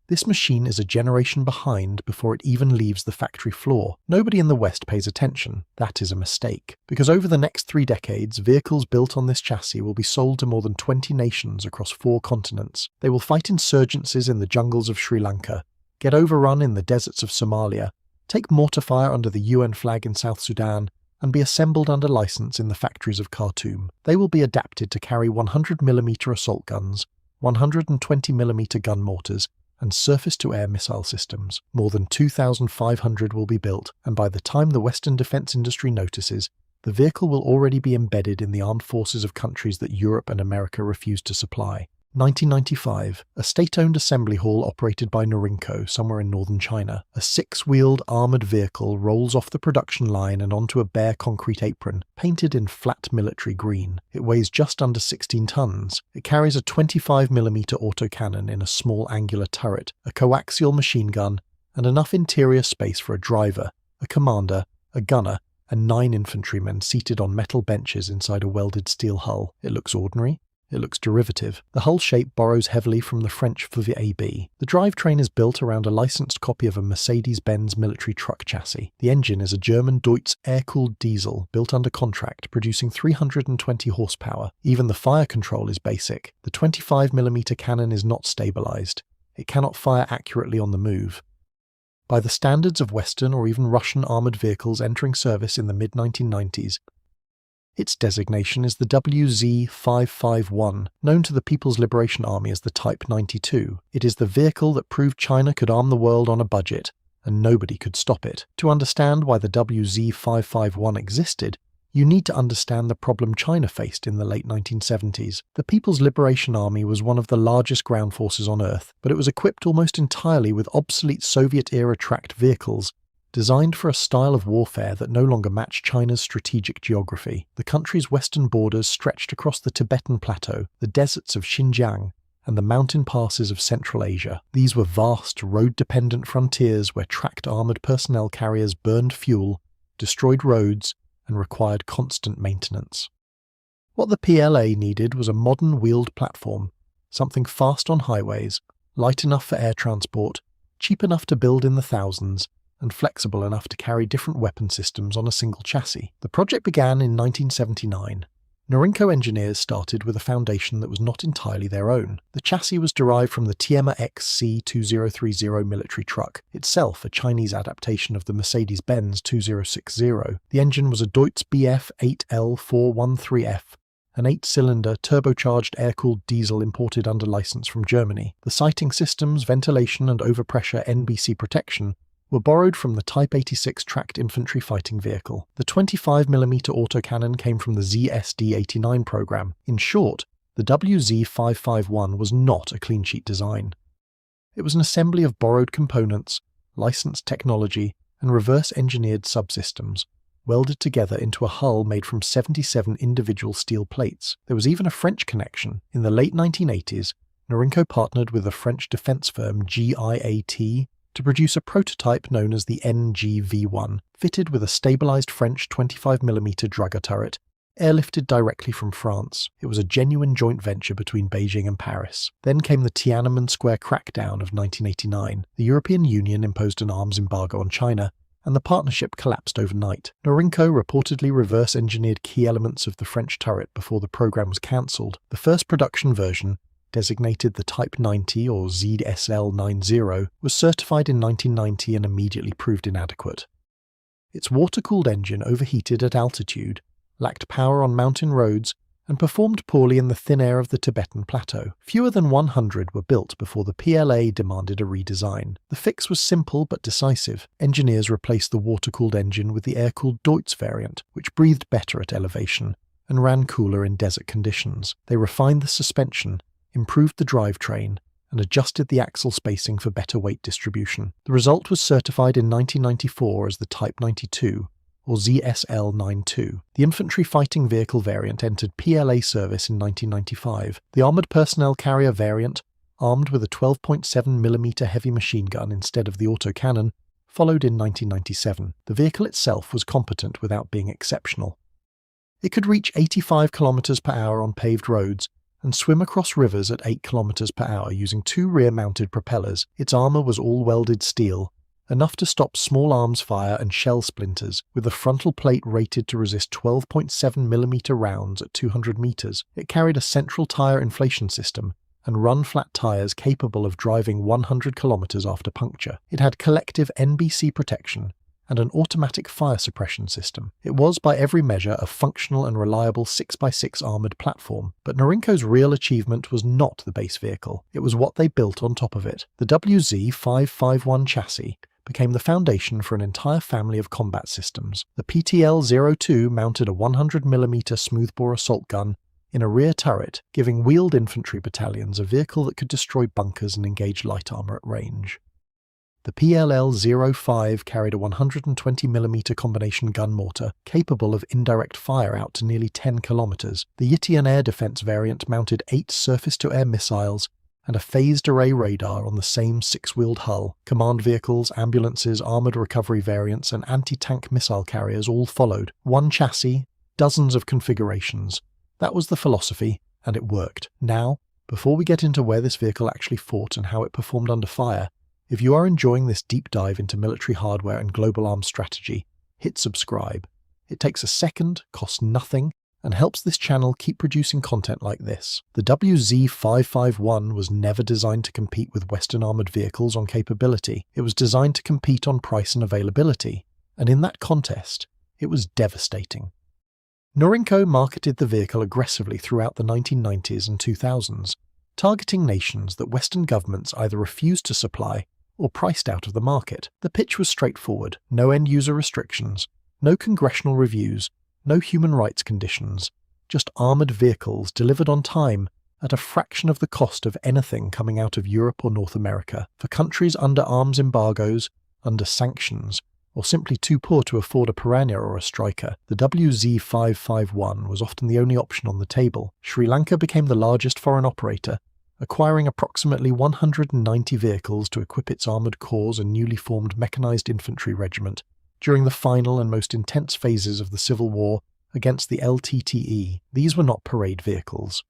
This machine is a generation behind before it even leaves the factory floor. Nobody in the West pays attention. That is a mistake. Because over the next 3 decades, vehicles built on this chassis will be sold to more than 20 nations across 4 continents. They will fight insurgencies in the jungles of Sri Lanka, get overrun in the deserts of Somalia, take mortar fire under the UN flag in South Sudan, and be assembled under license in the factories of Khartoum. They will be adapted to carry 100mm assault guns, 120mm gun mortars, and surface-to-air missile systems. More than 2,500 will be built, and by the time the Western defense industry notices, the vehicle will already be embedded in the armed forces of countries that Europe and America refuse to supply. 1995, a state-owned assembly hall operated by Norinco somewhere in northern China. A 6-wheeled armoured vehicle rolls off the production line and onto a bare concrete apron, painted in flat military green. It weighs just under 16 tons. It carries a 25mm autocannon in a small angular turret, a coaxial machine gun, and enough interior space for a driver, a commander, a gunner, and 9 infantrymen seated on metal benches inside a welded steel hull. It looks ordinary. It looks derivative. The hull shape borrows heavily from the French VAB. The drivetrain is built around a licensed copy of a Mercedes-Benz military truck chassis. The engine is a German Deutz air-cooled diesel built under contract, producing 320 horsepower. Even the fire control is basic. The 25mm cannon is not stabilized. It cannot fire accurately on the move. By the standards of Western or even Russian armored vehicles entering service in the mid-1990s, its designation is the WZ-551, known to the People's Liberation Army as the Type 92. It is the vehicle that proved China could arm the world on a budget, and nobody could stop it. To understand why the WZ-551 existed, you need to understand the problem China faced in the late 1970s. The People's Liberation Army was one of the largest ground forces on Earth, but it was equipped almost entirely with obsolete Soviet-era tracked vehicles, designed for a style of warfare that no longer matched China's strategic geography. The country's western borders stretched across the Tibetan Plateau, the deserts of Xinjiang, and the mountain passes of Central Asia. These were vast, road-dependent frontiers where tracked armoured personnel carriers burned fuel, destroyed roads, and required constant maintenance. What the PLA needed was a modern wheeled platform, something fast on highways, light enough for air transport, cheap enough to build in the thousands, and flexible enough to carry different weapon systems on a single chassis. The project began in 1979. Norinco engineers started with a foundation that was not entirely their own. The chassis was derived from the Tiema XC2030 military truck, itself a Chinese adaptation of the Mercedes-Benz 2060. The engine was a Deutz BF8L413F, an 8-cylinder turbocharged air-cooled diesel imported under license from Germany. The sighting systems, ventilation and overpressure NBC protection were borrowed from the Type 86 tracked infantry fighting vehicle. The 25mm autocannon came from the ZSD-89 program. In short, the WZ-551 was not a clean sheet design. It was an assembly of borrowed components, licensed technology, and reverse-engineered subsystems, welded together into a hull made from 77 individual steel plates. There was even a French connection. In the late 1980s, Norinco partnered with the French defense firm GIAT to produce a prototype known as the NGV-1, fitted with a stabilized French 25mm dragger turret, airlifted directly from France. It was a genuine joint venture between Beijing and Paris. Then came the Tiananmen Square crackdown of 1989. The European Union imposed an arms embargo on China, and the partnership collapsed overnight. Norinco reportedly reverse-engineered key elements of the French turret before the program was cancelled. The first production version, designated the Type 90 or ZSL-90, was certified in 1990 and immediately proved inadequate. Its water-cooled engine overheated at altitude, lacked power on mountain roads, and performed poorly in the thin air of the Tibetan Plateau. Fewer than 100 were built before the PLA demanded a redesign. The fix was simple but decisive. Engineers replaced the water-cooled engine with the air-cooled Deutz variant, which breathed better at elevation and ran cooler in desert conditions. They refined the suspension, improved the drivetrain, and adjusted the axle spacing for better weight distribution. The result was certified in 1994 as the Type 92, or ZSL-92. The infantry fighting vehicle variant entered PLA service in 1995. The armoured personnel carrier variant, armed with a 12.7mm heavy machine gun instead of the autocannon, followed in 1997. The vehicle itself was competent without being exceptional. It could reach 85 km/h on paved roads, and swim across rivers at 8 kilometers per hour using 2 rear-mounted propellers. Its armor was all welded steel, enough to stop small arms fire and shell splinters, with the frontal plate rated to resist 12.7mm rounds at 200 meters. It carried a central tire inflation system and run-flat tires capable of driving 100 kilometers after puncture. It had collective NBC protection and an automatic fire suppression system. It was, by every measure, a functional and reliable 6x6 armoured platform. But Norinco's real achievement was not the base vehicle. It was what they built on top of it. The WZ-551 chassis became the foundation for an entire family of combat systems. The PTL-02 mounted a 100mm smoothbore assault gun in a rear turret, giving wheeled infantry battalions a vehicle that could destroy bunkers and engage light armour at range. The PLL-05 carried a 120mm combination gun mortar capable of indirect fire out to nearly 10 kilometers. The Yitian air defense variant mounted 8 surface-to-air missiles and a phased array radar on the same 6-wheeled hull. Command vehicles, ambulances, armoured recovery variants, and anti-tank missile carriers all followed. One chassis, dozens of configurations. That was the philosophy, and it worked. Now, before we get into where this vehicle actually fought and how it performed under fire, if you are enjoying this deep dive into military hardware and global arms strategy, hit subscribe. It takes a second, costs nothing, and helps this channel keep producing content like this. The WZ-551 was never designed to compete with Western armoured vehicles on capability. It was designed to compete on price and availability, and in that contest, it was devastating. Norinco marketed the vehicle aggressively throughout the 1990s and 2000s, targeting nations that Western governments either refused to supply or priced out of the market. The pitch was straightforward: no end-user restrictions, no congressional reviews, no human rights conditions, just armoured vehicles delivered on time at a fraction of the cost of anything coming out of Europe or North America. For countries under arms embargoes, under sanctions, or simply too poor to afford a Piranha or a Striker, the WZ-551 was often the only option on the table. Sri Lanka became the largest foreign operator, acquiring approximately 190 vehicles to equip its armoured corps and newly formed mechanised infantry regiment during the final and most intense phases of the civil war against the LTTE. These were not parade vehicles.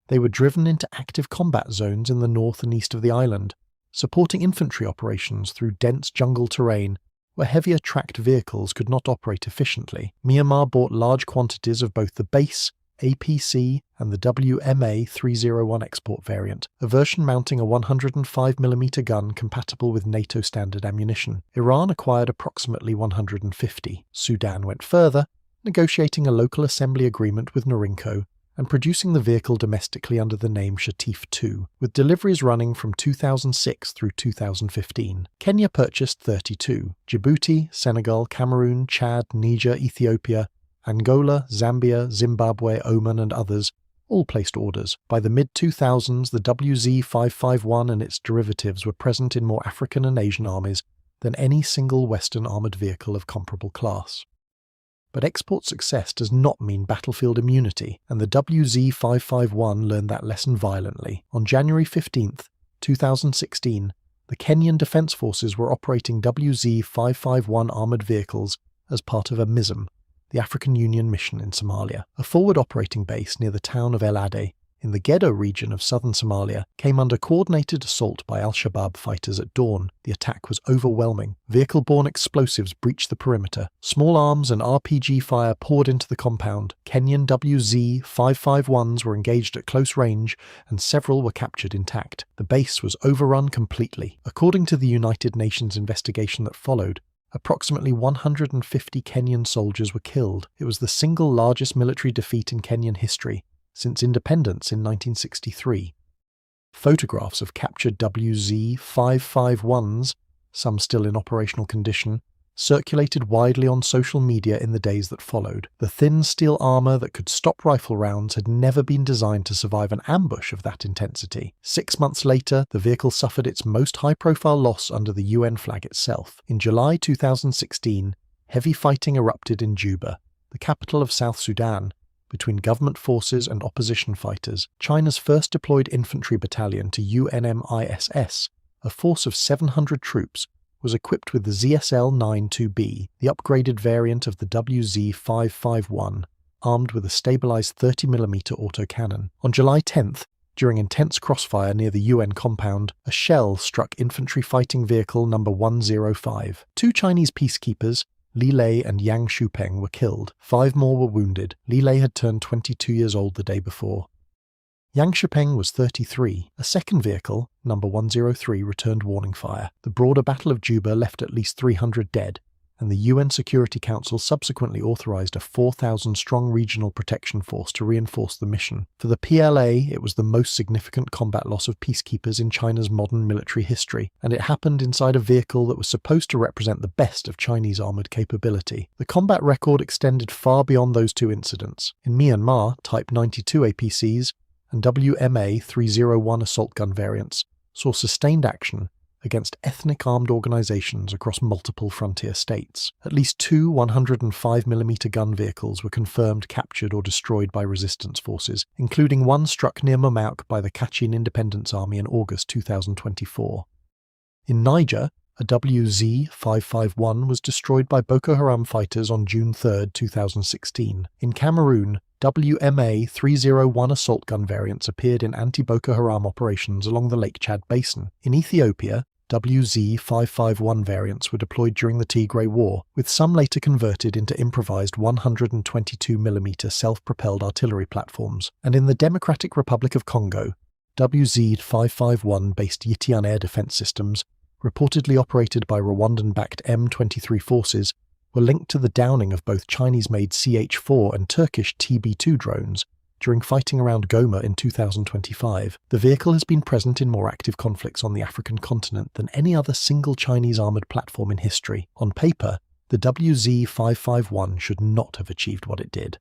They were driven into active combat zones in the north and east of the island, supporting infantry operations through dense jungle terrain where heavier tracked vehicles could not operate efficiently. Myanmar bought large quantities of both the base APC and the WMA-301 export variant, a version mounting a 105mm gun compatible with NATO standard ammunition. Iran acquired approximately 150. Sudan went further, negotiating a local assembly agreement with Norinco and producing the vehicle domestically under the name Shatif II, with deliveries running from 2006 through 2015. Kenya purchased 32. Djibouti, Senegal, Cameroon, Chad, Niger, Ethiopia, Angola, Zambia, Zimbabwe, Oman and others all placed orders. By the mid-2000s, the WZ-551 and its derivatives were present in more African and Asian armies than any single Western armoured vehicle of comparable class. But export success does not mean battlefield immunity, and the WZ-551 learned that lesson violently. On January 15, 2016, the Kenyan Defence Forces were operating WZ-551 armoured vehicles as part of AMISOM, the African Union mission in Somalia. A forward operating base near the town of El Ade, in the Gedo region of southern Somalia, came under coordinated assault by Al-Shabaab fighters at dawn. The attack was overwhelming. Vehicle-borne explosives breached the perimeter. Small arms and RPG fire poured into the compound. Kenyan WZ-551s were engaged at close range, and several were captured intact. The base was overrun completely. According to the United Nations investigation that followed, approximately 150 Kenyan soldiers were killed. It was the single largest military defeat in Kenyan history since independence in 1963. Photographs of captured WZ-551s, some still in operational condition, circulated widely on social media in the days that followed. The thin steel armour that could stop rifle rounds had never been designed to survive an ambush of that intensity. 6 months later, the vehicle suffered its most high-profile loss under the UN flag itself. In July 2016, heavy fighting erupted in Juba, the capital of South Sudan, between government forces and opposition fighters. China's first deployed infantry battalion to UNMISS, a force of 700 troops, was equipped with the ZSL-92B, the upgraded variant of the WZ-551, armed with a stabilized 30mm autocannon. On July 10th, during intense crossfire near the UN compound, a shell struck infantry fighting vehicle number 105. 2 Chinese peacekeepers, Li Lei and Yang Shupeng, were killed. 5 more were wounded. Li Lei had turned 22 years old the day before. Yang Shupeng was 33. A second vehicle, number 103, returned warning fire. The broader Battle of Juba left at least 300 dead, and the UN Security Council subsequently authorized a 4,000-strong regional protection force to reinforce the mission. For the PLA, it was the most significant combat loss of peacekeepers in China's modern military history, and it happened inside a vehicle that was supposed to represent the best of Chinese armored capability. The combat record extended far beyond those 2 incidents. In Myanmar, Type 92 APCs and WMA 301 assault gun variants saw sustained action against ethnic armed organizations across multiple frontier states. At least 2 105mm gun vehicles were confirmed captured or destroyed by resistance forces, including one struck near Mamauk by the Kachin Independence Army in August 2024. In Niger, a WZ-551 was destroyed by Boko Haram fighters on June 3, 2016. In Cameroon, WMA 301 assault gun variants appeared in anti-Boko Haram operations along the Lake Chad Basin. In Ethiopia, WZ-551 variants were deployed during the Tigray War, with some later converted into improvised 122mm self-propelled artillery platforms. And in the Democratic Republic of Congo, WZ-551-based Yitian air defense systems, reportedly operated by Rwandan-backed M23 forces, were linked to the downing of both Chinese-made CH-4 and Turkish TB2 drones during fighting around Goma in 2025. The vehicle has been present in more active conflicts on the African continent than any other single Chinese armoured platform in history. On paper, the WZ-551 should not have achieved what it did.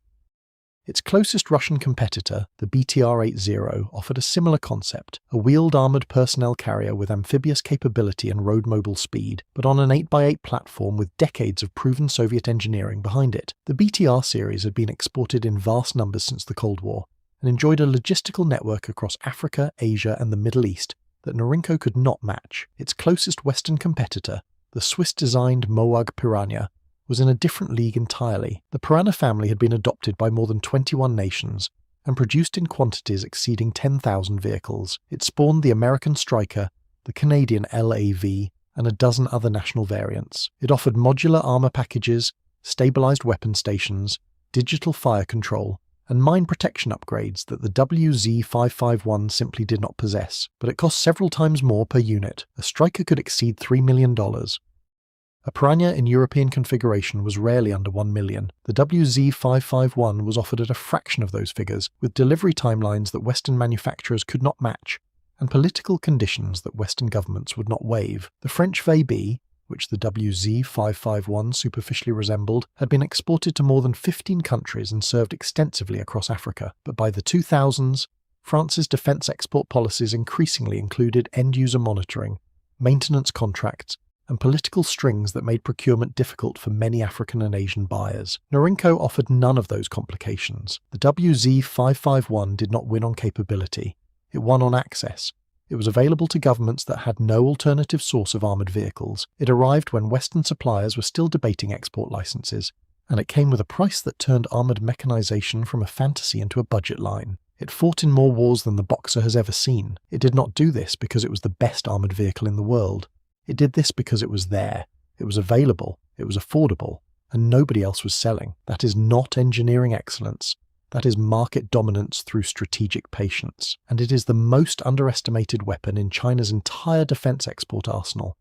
Its closest Russian competitor, the BTR-80, offered a similar concept, a wheeled armoured personnel carrier with amphibious capability and road-mobile speed, but on an 8x8 platform with decades of proven Soviet engineering behind it. The BTR series had been exported in vast numbers since the Cold War, and enjoyed a logistical network across Africa, Asia and the Middle East that Norinco could not match. Its closest Western competitor, the Swiss-designed Moag Piranha, was in a different league entirely. The Piranha family had been adopted by more than 21 nations and produced in quantities exceeding 10,000 vehicles. It spawned the American Striker, the Canadian LAV, and a dozen other national variants. It offered modular armour packages, stabilised weapon stations, digital fire control, and mine protection upgrades that the WZ-551 simply did not possess, but it cost several times more per unit. A Striker could exceed $3 million. A Piranha in European configuration was rarely under $1 million. The WZ-551 was offered at a fraction of those figures, with delivery timelines that Western manufacturers could not match, and political conditions that Western governments would not waive. The French VB, which the WZ-551 superficially resembled, had been exported to more than 15 countries and served extensively across Africa. But by the 2000s, France's defence export policies increasingly included end-user monitoring, maintenance contracts, and political strings that made procurement difficult for many African and Asian buyers. Norinco offered none of those complications. The WZ-551 did not win on capability. It won on access. It was available to governments that had no alternative source of armoured vehicles. It arrived when Western suppliers were still debating export licenses, and it came with a price that turned armoured mechanisation from a fantasy into a budget line. It fought in more wars than the Boxer has ever seen. It did not do this because it was the best armoured vehicle in the world. It did this because it was there, it was available, it was affordable, and nobody else was selling. That is not engineering excellence. That is market dominance through strategic patience. And it is the most underestimated weapon in China's entire defense export arsenal.